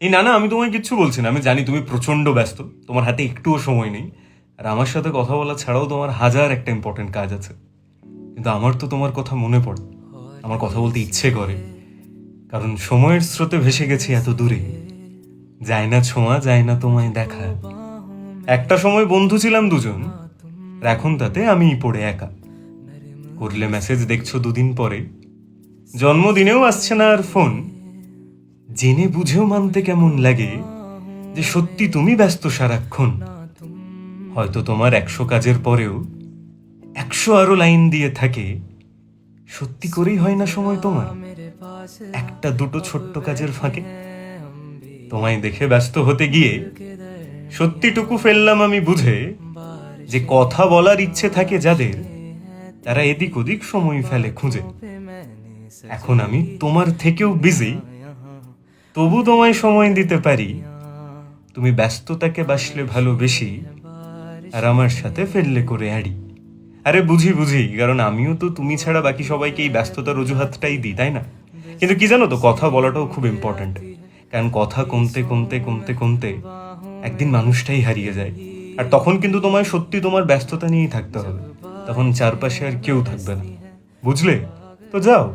এই না না, আমি তোমায় কিচ্ছু বলছি না। আমি জানি তুমি প্রচন্ড ব্যস্ত, তোমার হাতে একটুও সময় নেই। আর আমার সাথে কথা বলা ছাড়াও তোমার হাজার একটা ইম্পর্টেন্ট কাজ আছে। কিন্তু আমার তো তোমার কথা মনে পড়ে, আমার কথা বলতে ইচ্ছে করে। কারণ সময়ের স্রোতে ভেসে গেছি এত দূরে, যায় না ছোঁয়া, যায় না তোমায় দেখা। একটা সময় বন্ধু ছিলাম দুজন, আর এখন তাতে আমিই পড়ে একা। করলে মেসেজ দেখছো দুদিন পরে, জন্মদিনেও আসছে না আর ফোন। জেনে বুঝেও মানতে কেমন লাগে যে সত্যি তুমি ব্যস্ত সারাক্ষণ। হয়তো তোমার 100 কাজের পরেও 100 আরো লাইন দিয়ে থাকে। সত্যি করেই হয় না সময় তোমার একটা দুটো ছোট্ট কাজের ফাঁকে। তোমায় দেখে ব্যস্ত হতে গিয়ে সত্যিটুকু ফেললাম আমি বুঝে, যে কথা বলার ইচ্ছে থাকে যাদের, তারা এদিক ওদিক সময় ফেলে খুঁজে। এখন আমি তোমার থেকেও বিজি, তবু তোমায় সময় দিতে পারি। তুমি ব্যস্ততাকে বাসলে ভালো বেশি, আর আমার সাথে ফেললে করে আড়ি। আরে বুঝি বুঝি, কারণ আমিও তো তুমি ছাড়া বাকি সবাইকে এই ব্যস্ততার অজুহাতটাই দিই, তাই না? কিন্তু কি জানো তো, কথা বলাটাও খুব ইম্পর্ট্যান্ট। কারণ কথা কমতে কমতে কমতে কমতে একদিন মানুষটাই হারিয়ে যায়। আর তখন কিন্তু তোমায় সত্যি তোমার ব্যস্ততা নিয়েই থাকতে হবে। তখন চারপাশে আর কেউ থাকবে না, বুঝলে? তো যাও,